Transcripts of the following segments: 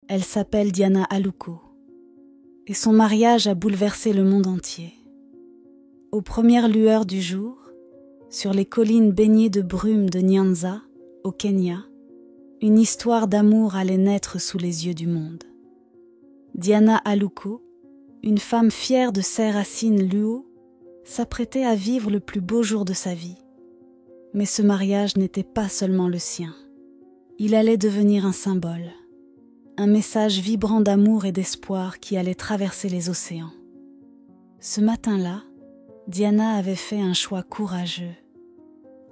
Elle s'appelle Diana Aluko et son mariage a bouleversé le monde entier. Aux premières lueurs du jour, sur les collines baignées de brume de Nyanza, au Kenya, une histoire d'amour allait naître sous les yeux du monde. Diana Aluko, une femme fière de ses racines Luo, s'apprêtait à vivre le plus beau jour de sa vie. Mais ce mariage n'était pas seulement le sien. Il allait devenir un symbole, un message vibrant d'amour et d'espoir qui allait traverser les océans. Ce matin-là, Diana avait fait un choix courageux.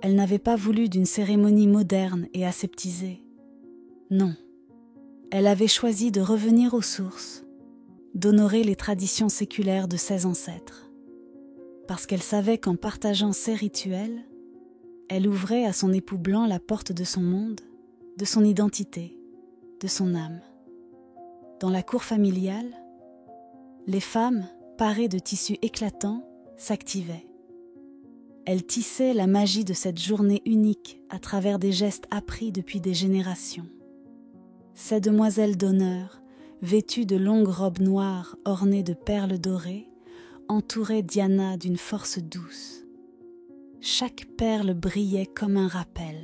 Elle n'avait pas voulu d'une cérémonie moderne et aseptisée. Non, elle avait choisi de revenir aux sources, d'honorer les traditions séculaires de ses ancêtres. Parce qu'elle savait qu'en partageant ces rituels, elle ouvrait à son époux blanc la porte de son monde, de son identité, de son âme. Dans la cour familiale, les femmes, parées de tissus éclatants, s'activaient. Elles tissaient la magie de cette journée unique à travers des gestes appris depuis des générations. Ces demoiselles d'honneur, vêtues de longues robes noires ornées de perles dorées, entouraient Diana d'une force douce. Chaque perle brillait comme un rappel.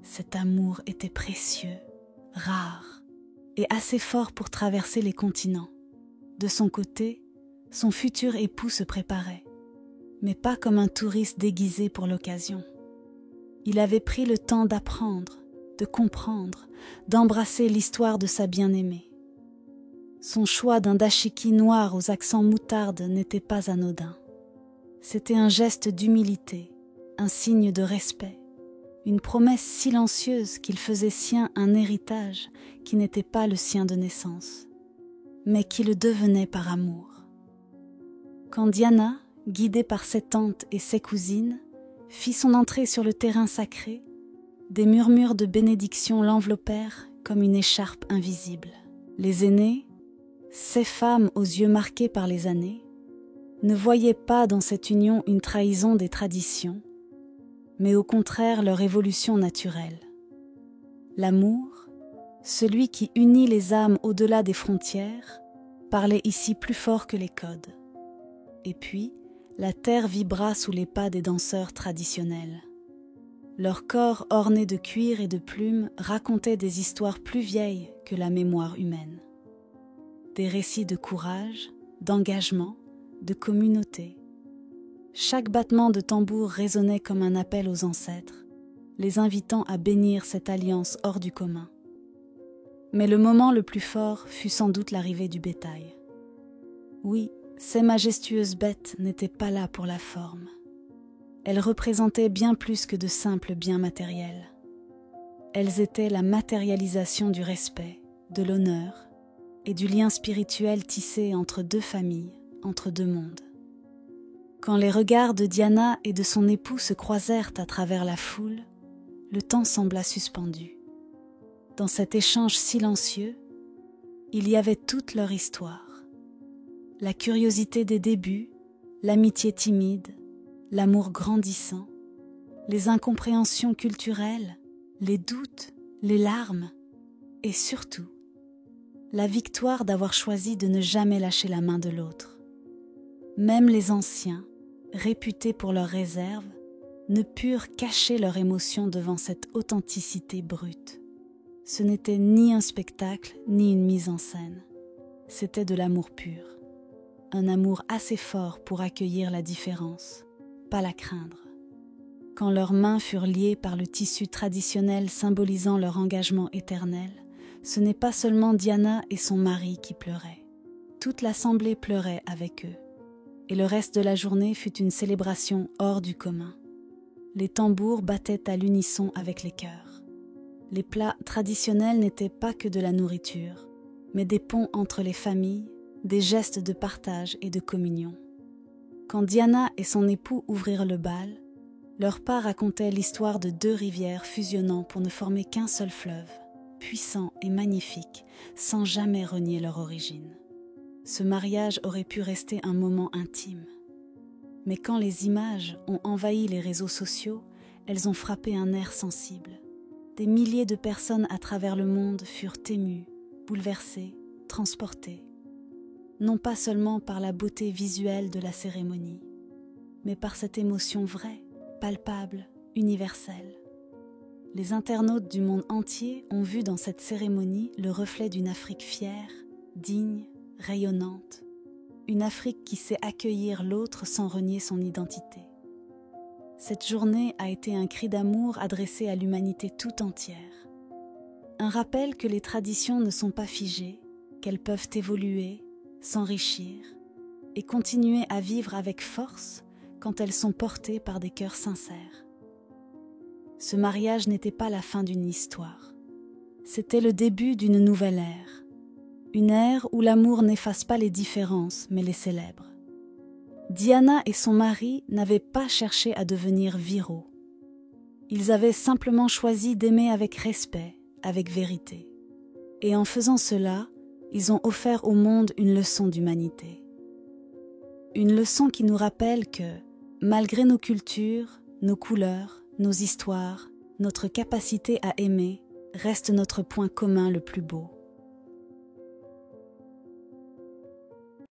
Cet amour était précieux, rare et assez fort pour traverser les continents. De son côté, son futur époux se préparait, mais pas comme un touriste déguisé pour l'occasion. Il avait pris le temps d'apprendre, de comprendre, d'embrasser l'histoire de sa bien-aimée. Son choix d'un dashiki noir aux accents moutarde n'était pas anodin. C'était un geste d'humilité, un signe de respect, une promesse silencieuse qu'il faisait sien un héritage qui n'était pas le sien de naissance, mais qui le devenait par amour. Quand Diana, guidée par ses tantes et ses cousines, fit son entrée sur le terrain sacré, des murmures de bénédiction l'enveloppèrent comme une écharpe invisible. Les aînés, ces femmes aux yeux marqués par les années, ne voyaient pas dans cette union une trahison des traditions, mais au contraire leur évolution naturelle. L'amour, celui qui unit les âmes au-delà des frontières, parlait ici plus fort que les codes. Et puis, la terre vibra sous les pas des danseurs traditionnels. Leurs corps ornés de cuir et de plumes racontaient des histoires plus vieilles que la mémoire humaine. Des récits de courage, d'engagement, de communauté. Chaque battement de tambour résonnait comme un appel aux ancêtres, les invitant à bénir cette alliance hors du commun. Mais le moment le plus fort fut sans doute l'arrivée du bétail. Oui, ces majestueuses bêtes n'étaient pas là pour la forme. Elles représentaient bien plus que de simples biens matériels. Elles étaient la matérialisation du respect, de l'honneur et du lien spirituel tissé entre deux familles, entre deux mondes. Quand les regards de Diana et de son époux se croisèrent à travers la foule, le temps sembla suspendu. Dans cet échange silencieux, il y avait toute leur histoire. La curiosité des débuts, l'amitié timide, l'amour grandissant, les incompréhensions culturelles, les doutes, les larmes et surtout, la victoire d'avoir choisi de ne jamais lâcher la main de l'autre. Même les anciens, réputés pour leur réserve, ne purent cacher leur émotion devant cette authenticité brute. Ce n'était ni un spectacle, ni une mise en scène. C'était de l'amour pur. Un amour assez fort pour accueillir la différence, pas la craindre. Quand leurs mains furent liées par le tissu traditionnel symbolisant leur engagement éternel, ce n'est pas seulement Diana et son mari qui pleuraient. Toute l'assemblée pleurait avec eux. Et le reste de la journée fut une célébration hors du commun. Les tambours battaient à l'unisson avec les chœurs. Les plats traditionnels n'étaient pas que de la nourriture, mais des ponts entre les familles, des gestes de partage et de communion. Quand Diana et son époux ouvrirent le bal, leur pas racontait l'histoire de deux rivières fusionnant pour ne former qu'un seul fleuve, puissant et magnifique, sans jamais renier leur origine. Ce mariage aurait pu rester un moment intime. Mais quand les images ont envahi les réseaux sociaux, elles ont frappé un nerf sensible. Des milliers de personnes à travers le monde furent émues, bouleversée, transportée, non pas seulement par la beauté visuelle de la cérémonie, mais par cette émotion vraie, palpable, universelle. Les internautes du monde entier ont vu dans cette cérémonie le reflet d'une Afrique fière, digne, rayonnante, une Afrique qui sait accueillir l'autre sans renier son identité. Cette journée a été un cri d'amour adressé à l'humanité tout entière. Un rappel que les traditions ne sont pas figées, qu'elles peuvent évoluer, s'enrichir et continuer à vivre avec force quand elles sont portées par des cœurs sincères. Ce mariage n'était pas la fin d'une histoire. C'était le début d'une nouvelle ère. Une ère où l'amour n'efface pas les différences, mais les célèbre. Diana et son mari n'avaient pas cherché à devenir viraux. Ils avaient simplement choisi d'aimer avec respect, avec vérité. Et en faisant cela, ils ont offert au monde une leçon d'humanité. Une leçon qui nous rappelle que, malgré nos cultures, nos couleurs, nos histoires, notre capacité à aimer reste notre point commun le plus beau.